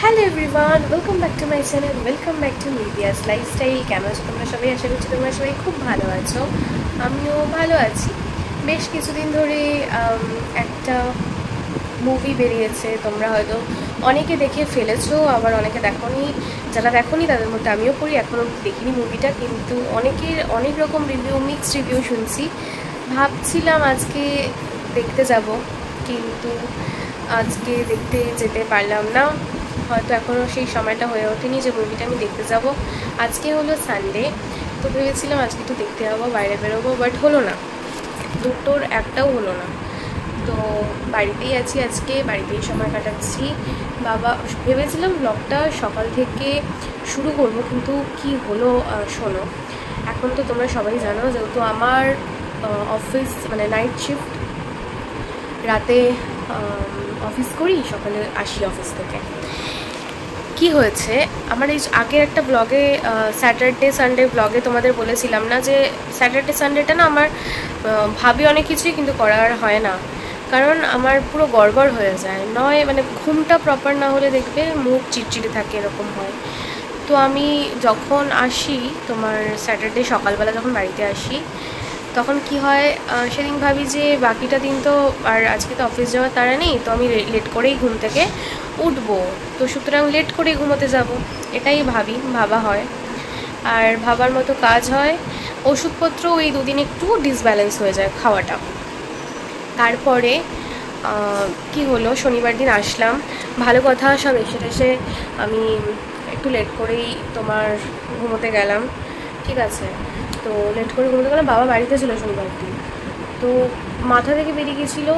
Hello everyone, welcome back to my channel, welcome back to medias lifestyle. কেমন আছো তোমরা সবাই? আশা করছি তোমরা সবাই খুব ভালো আছো। আমিও ভালো আছি। বেশ কিছুদিন ধরে একটা মুভি বেরিয়েছে, তোমরা হয়তো অনেকে দেখে ফেলেছো, আবার অনেকে দেখোনি। যারা দেখোনি তাদের মধ্যে আমিও পড়ি, এখনও দেখিনি মুভিটা, কিন্তু অনেকের অনেক রকম রিভিউ, মিক্সড রিভিউ শুনছি। ভাবছিলাম আজকে দেখতে যাব, কিন্তু আজকে দেখতে যেতে পারলাম না। হয়তো এখনও সেই সময়টা হয়ে ওঠেনি যে মুভিটা আমি দেখতে যাব। আজকে হলো সানডে, তো ভেবেছিলাম আজকে একটু দেখতে যাবো, বাইরে বেরোবো, বাট হলো না, দুটোর একটাও হলো না। তো বাড়িতেই আছি, আজকে বাড়িতেই সময় কাটাচ্ছি। বাবা, ভেবেছিলাম ব্লগটা সকাল থেকে শুরু করবো, কিন্তু কি হলো শোনো। এখন তো তোমরা সবাই জানো, যেহেতু আমার অফিস মানে নাইট শিফট, রাতে অফিস করি, সকালে আসি অফিস থেকে। কি হয়েছে, আমার এই আগের একটা ব্লগে, স্যাটারডে সানডে ব্লগে তোমাদের বলেছিলাম না যে স্যাটারডে সানডেটা না আমার ভাবি অনেক কিছুই, কিন্তু করার হয় না। কারণ আমার পুরো গড়বড় হয়ে যায়, নয় মানে ঘুমটা প্রপার না হলে দেখবে মুড চিড়চিড়ে থাকে, এরকম হয়। তো আমি যখন আসি তোমার স্যাটারডে সকালবেলা যখন বাড়িতে আসি, তখন কি হয়, সেদিন ভাবি যে বাকিটা দিন তো আর আজকে তো অফিস যাওয়ার তাড়া নেই, তো আমি লেট করেই ঘুম থেকে উঠবো, তো সুতরাং লেট করেই ঘুমোতে যাব, এটাই ভাবা হয়। আর ভাবার মতো কাজ হয়। ওষুধপত্র ওই দুদিন একটু ডিসব্যালেন্স হয়ে যায় খাওয়াটা। তারপরে কি হলো, শনিবার দিন আসলাম, ভালো কথা, সব এসে আমি একটু লেট করেই তোমার ঘুমোতে গেলাম, ঠিক আছে। তো লেট করে ঘুমোতে গেলাম, বাবা বাড়িতে ছিল শনিবার দিন। তো মাথা থেকে বেরিয়ে গেছিলো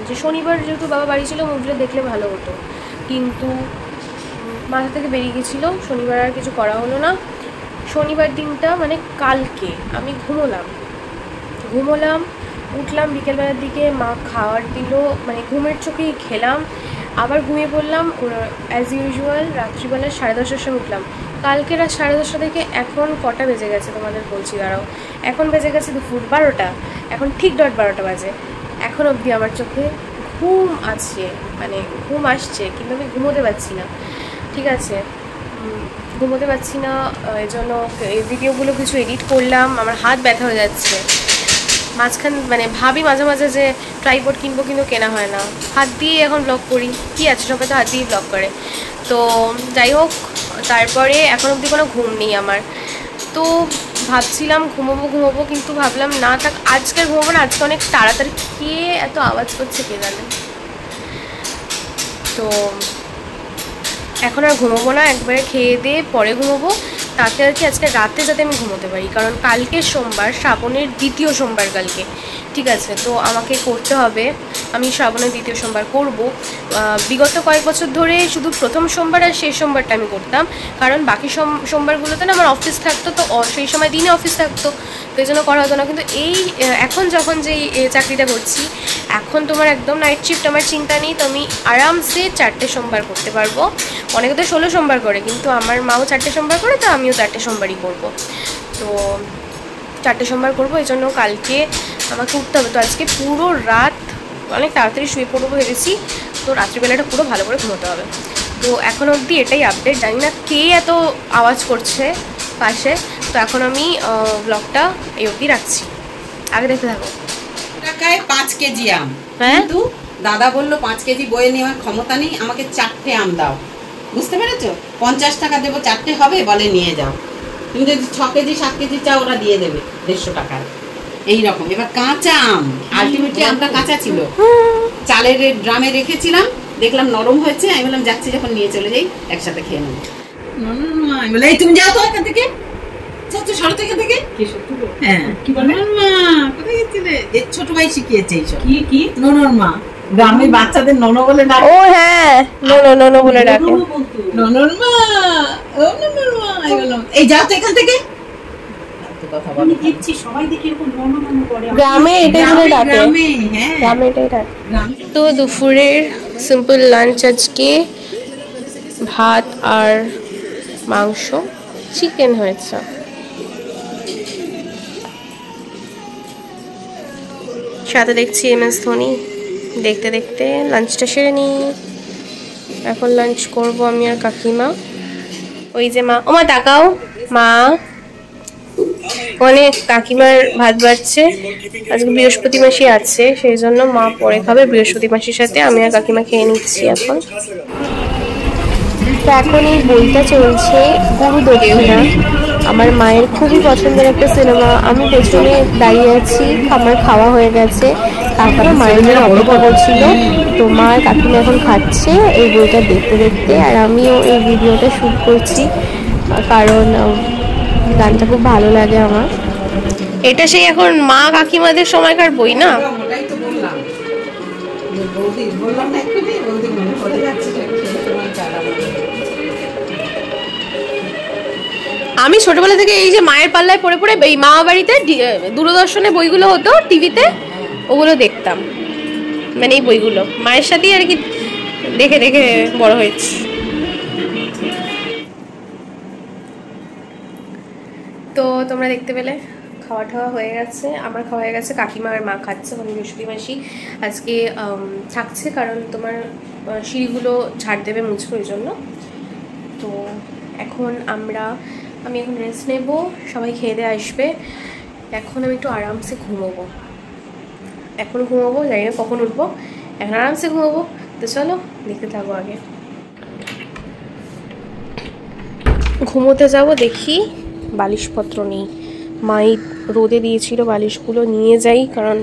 যে শনিবার যেহেতু বাবা বাড়ি ছিল, মুভিটা দেখলে ভালো হতো, কিন্তু মাথা থেকে বেরিয়ে গেছিলো, শনিবার আর কিছু করা হলো না। শনিবার দিনটা মানে কালকে আমি ঘুমোলাম, উঠলাম বিকেলবেলার দিকে, মা খাওয়ার দিল, মানে ঘুমের চোখেই খেলাম, আবার ঘুমিয়ে পড়লাম অ্যাজ ইউজুয়াল। রাত্রিবেলা 10:30টার সময় উঠলাম। কালকে রাত 10:30 থেকে এখন কটা বেজে গেছে তোমাদের বলছি, দাঁড়াও, এখন বেজে গেছে দুপুর 12টা, এখন ঠিক 12টা বাজে। এখন অবধি আমার চোখে ঘুম আছে, মানে ঘুম আসছে, কিন্তু আমি ঘুমোতে পারছি না, ঠিক আছে। ঘুমোতে পারছি না, এই জন্য এই ভিডিওগুলো কিছু এডিট করলাম, আমার হাত ব্যথা হয়ে যাচ্ছে মাঝখান, মানে ভাবি মাঝে মাঝে যে ট্রাইপড কিনবো, কিন্তু কেনা হয় না, হাত দিয়ে এখন ব্লগ করি, কি আছে, সবাই তো হাত দিয়েই ব্লগ করে। তো যাই হোক, তারপরে এখন অবধি কোনো ঘুম নেই আমার। তো ভাবছিলাম ঘুমোবো, কিন্তু ভাবলাম না থাক, আজকে ঘুমোবো না, আজকে অনেক তাড়াতাড়ি, কে এত আওয়াজ করছে কে জানে। তো এখন আর ঘুমোবো না, একবারে খেয়ে দিয়ে পরে ঘুমোবো, তাতে আর কি আজকে রাতে যাতে আমি ঘুমোতে পারি, কারণ কালকে সোমবার, শ্রাবণের দ্বিতীয় সোমবার কালকে, ঠিক আছে। তো আমাকে করতে হবে, আমি শ্রাবণের দ্বিতীয় সোমবার করব। বিগত কয়েক বছর ধরে শুধু প্রথম সোমবার আর শেষ সোমবারটা আমি করতাম, কারণ বাকি সোমবারগুলোতে না আমার অফিস থাকতো, তো সেই সময় দিনে অফিস থাকতো, তো এই জন্য করা হতো না। কিন্তু এই এখন যখন যেই চাকরিটা করছি, এখন তোমার একদম নাইট শিফট, আমার চিন্তা নেই, তো আমি আরামসে 4টে সোমবার করতে পারবো। অনেকে তো 16 সোমবার করে, কিন্তু আমার মাও 4টে সোমবার করে, তো আমিও 4টে সোমবারই করবো। তো 4টে সোমবার করবো, এই জন্য কালকে আমাকে উঠতে হবে। তো আজকে পুরো রাত অনেক তাড়াতাড়ি শুয়ে পড়বো ভেবেছি, তো রাত্রিবেলাটা পুরো ভালো করে ঘুমোতে হবে। তো এখন অবধি এটাই আপডেট, জানি না কে এত আওয়াজ করছে পাশে। তো এখন আমি ব্লগটা এই অবধি রাখছি, আগে দেখতে থাকো। টাকায় 5 কেজি আম, হ্যাঁ, কিন্তু দাদা বললো 5 কেজি বয়ে নেওয়ার ক্ষমতা নেই, আমাকে 4টে আম দাও। বুঝতে পেরেছো? 50 টাকা দেবো, 4টে হবে, বলে নিয়ে যাও। তুমি যদি 6 কেজি 7 কেজি চাও, ওরা দিয়ে দেবে 150 টাকায়। এইরকম। এবার কাঁচা আম, আলটিমেটলি আমটা কাঁচা ছিল, চালের ড্রামে রেখেছিলাম, দেখলাম নরম হয়েছে, আমি বললাম যাচ্ছি যখন নিয়ে চলে যাই, একসাথে খেয়ে নেবো। আমি বলে, এই তুমি যাও তো এখান থেকে, সরো থেকে থেকে। হ্যাঁ, কি বলে মা, কোথায় গেছিলে? এর ছোট ভাই শিখিয়েছে এইসব। কি ননর মা, গ্রামে বাচ্চাদের নন বলে ডাকে। ও হ্যাঁ, নো বলে ডাকে, ননর মা, ও ননর মা। এই যাও তো এখান থেকে। গ্রামে এটাই বলে ডাকে, গ্রামে এটাই ডাকে। তো দুপুরের সিম্পল লাঞ্চ আজকে ভাত আর মাংস, চিকেন হয়েছে। সাথে দেখছি MS ধোনি, দেখতে দেখতে লাঞ্চটা সেরে নিই। এখন লাঞ্চ করব আমি আর কাকিমা। ওই যে মা, ও মা তাকাও, মা ওখানে কাকিমার ভাত বাড়ছে। আজকে বৃহস্পতি মাসি আছে, সেই জন্য মা পরে খাবে বৃহস্পতি মাসির সাথে, আমি আর কাকিমা খেয়ে নিচ্ছি এখন। তো এখন এই বইটা চলছে গুরুদক্ষিণা, আমার মায়ের খুবই পছন্দের একটা সিনেমা। আমি পেছনে দাঁড়িয়ে আছি, আমার খাওয়া হয়ে গেছে, তারপরে মায়ের জন্য অপেক্ষা করছিল। তো মা কাকিমা এখন খাচ্ছে এই বইটা দেখতে দেখতে, আর আমিও এই ভিডিওটা শ্যুট করছি কারণ গানটা খুব ভালো লাগে আমার। এটা সেই এখন মা কাকিমাদের সময়কার বই না? আমি ছোটবেলা থেকে এই যে মায়ের পাল্লায় পড়ে পড়ে এই মামা বাড়িতে দূরদর্শনে বইগুলো হতো টিভিতে, ওগুলো দেখতাম, মানে এই বইগুলো মায়ের সাথেই আর কি দেখে দেখে বড় হয়েছে। তো তোমরা দেখতে পেলে খাওয়া টাওয়া হয়ে গেছে, আমার খাওয়া হয়ে গেছে, কাকিমা আর মা খাচ্ছে। মানে বৃহস্পতি মাসি আজকে থাকছে, কারণ তোমার সিঁড়িগুলো ঝাড় দেবে, মুছবো এই জন্য। তো এখন আমি এখন রেস্ট নেব, সবাই খেয়ে দিয়ে আসবে। এখন আমি একটু আরামসে ঘুমোবো, জানি না কখন উঠবো, এখন আরামসে ঘুমোবো। তো চলো দেখতে থাকো, আগে ঘুমোতে যাব। দেখি বালিশপত্র নেই, মাই রোদে দিয়েছিল, বালিশগুলো নিয়ে যাই, কারণ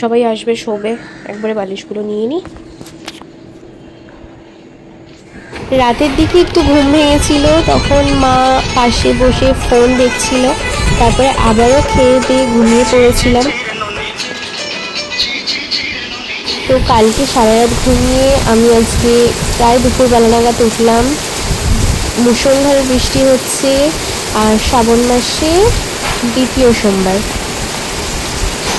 সবাই আসবে শোবে, একবারে বালিশগুলো নিয়ে নিই। রাতের দিকে একটু ঘুম ভেঙেছিল, তখন মা পাশে বসে ফোন দেখছিল, তারপরে আবারও খেয়ে দিয়ে ঘুমিয়ে পড়েছিলাম। তো কালকে সারা রাত ঘুমিয়ে আমি আজকে প্রায় দুপুরবেলা নাগাদ উঠলাম। মুষলধারে বৃষ্টি হচ্ছে, আর শ্রাবণ মাসে দ্বিতীয় সোমবার,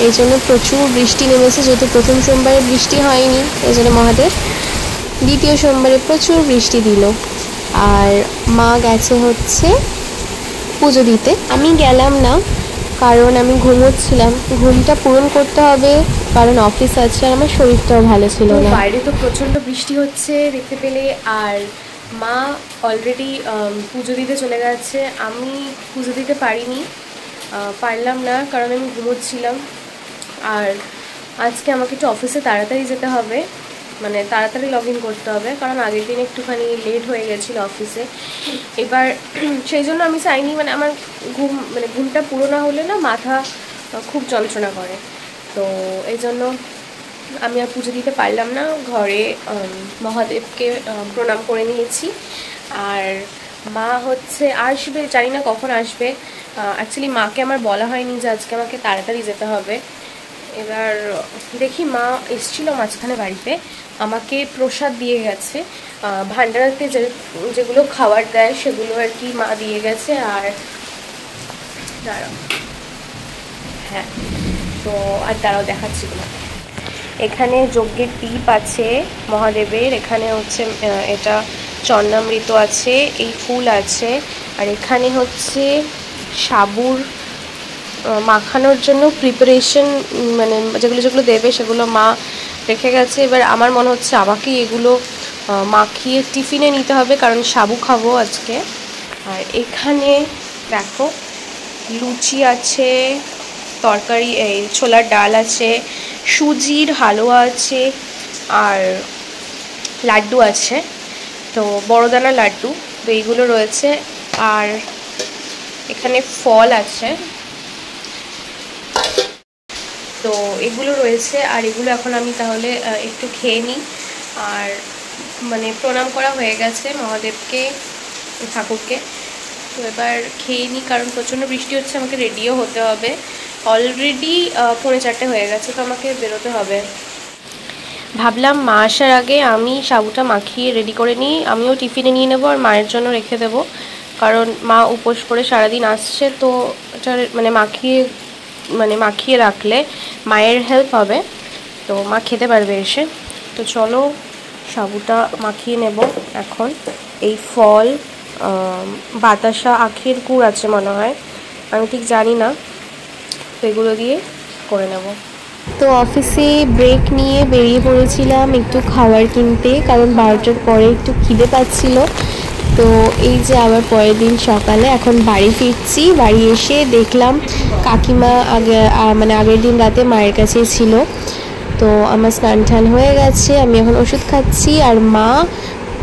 এই জন্য প্রচুর বৃষ্টি নেমেছে। যেহেতু প্রথম সোমবারে বৃষ্টি হয়নি, এই জন্য মহাদেব দ্বিতীয় সোমবারে প্রচুর বৃষ্টি দিল। আর মা গেছে হচ্ছে পুজো দিতে, আমি গেলাম না কারণ আমি ঘুমোচ্ছিলাম, ঘুমটা পূরণ করতে হবে, কারণ অফিস আছে আর আমার শরীরটাও ভালো ছিল না। বাইরে তো প্রচণ্ড বৃষ্টি হচ্ছে দেখতে পেলে, আর মা অলরেডি পুজো দিতে চলে গেছে। আমি পুজো দিতে পারলাম না কারণ আমি ঘুমোচ্ছিলাম। আর আজকে আমাকে একটু অফিসে তাড়াতাড়ি যেতে হবে, মানে তাড়াতাড়ি লগ ইন করতে হবে, কারণ আগের দিন একটুখানি লেট হয়ে গেছিলো অফিসে। এবার সেই জন্য আমি চাইনি, মানে আমার ঘুমটা পুরো না হলে না মাথা খুব যন্ত্রণা করে, তো এই জন্য আমি আর পুজো দিতে পারলাম না। ঘরে মহাদেবকে প্রণাম করে নিয়েছি। আর মা আসবে, জানি না কখন আসবে। অ্যাকচুয়ালি মাকে আমার বলা হয়নি যে আজকে আমাকে তাড়াতাড়ি যেতে হবে। এবার দেখি, মা এসেছিল মাঝখানে বাড়িতে, আমাকে প্রসাদ দিয়ে গেছে, ভান্ডারাতে যেগুলো খাবার দেয় সেগুলো আর কি মা দিয়ে গেছে। আর দাঁড়াও দেখাচ্ছি তোমাকে। এখানে যজ্ঞের টিপ আছে মহাদেবের, এখানে হচ্ছে এটা চন্নামৃত আছে, এই ফুল আছে, আর এখানে হচ্ছে সাবুর মাখানোর জন্য প্রিপারেশন, মানে যেগুলো দেবে সেগুলো মা রেখে গেছে। এবার আমার মনে হচ্ছে আমাকেই এগুলো মাখিয়ে টিফিনে নিতে হবে, কারণ সাবু খাবো আজকে। আর এখানে দেখো লুচি আছে, তরকারি, এই ছোলার ডাল আছে, সুজির হালুয়া আছে, আর লাড্ডু আছে, তো বড়দানা লাড্ডু, তো এইগুলো রয়েছে। আর এখানে ফল আছে, তো এগুলো রয়েছে। আর এগুলো এখন আমি তাহলে একটু খেয়ে নিই। আর মানে প্রণাম করা হয়ে গেছে মহাদেবকে, ঠাকুরকে, তো এবার খেয়ে নিই, কারণ প্রচণ্ড বৃষ্টি হচ্ছে, আমাকে রেডিও হতে হবে। অলরেডি 3:45 হয়ে গেছে, তো আমাকে বেরোতে হবে। ভাবলাম মা আসার আগে আমি সাবুটা মাখিয়ে রেডি করে নিই, আমিও টিফিনে নিয়ে নেবো আর মায়ের জন্য রেখে দেবো, কারণ মা উপোস করে সারাদিন আসছে, তো এটা মানে মাখিয়ে রাখলে মায়ের হেল্প হবে, তো মা খেতে পারবে এসে। তো চলো সাবুটা মাখিয়ে নেব এখন। এই ফল, বাতাসা, আখের গুড় আছে মনে হয়, আমি ঠিক জানি না, তো এগুলো দিয়ে করে নেব। তো অফিসে ব্রেক নিয়ে বেরিয়ে পড়েছিলাম একটু খাবার কিনতে, কারণ 12টার পরে একটু খিদে পাচ্ছিল। তো এই যে আবার পরের দিন সকালে এখন বাড়ি ফিরছি। বাড়ি এসে দেখলাম কাকিমা মানে আগের দিন রাতে মায়ের কাছেই ছিল। তো আমার স্নান টান হয়ে গেছে, আমি এখন ওষুধ খাচ্ছি। আর মা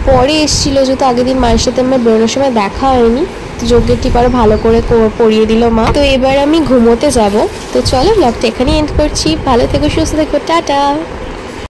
পরে এসেছিলো, যেহেতু আগের দিন মায়ের সাথে আমার বেরোনোর সময় দেখা হয়নি, তো যজ্ঞের টিপ আরও ভালো করে পরিয়ে দিল মা। তো এবার আমি ঘুমোতে যাব। তো চলো ব্লগটা এখানেই এন্ড করছি। ভালো থেকো, সুস্থ থেকো, টাটা।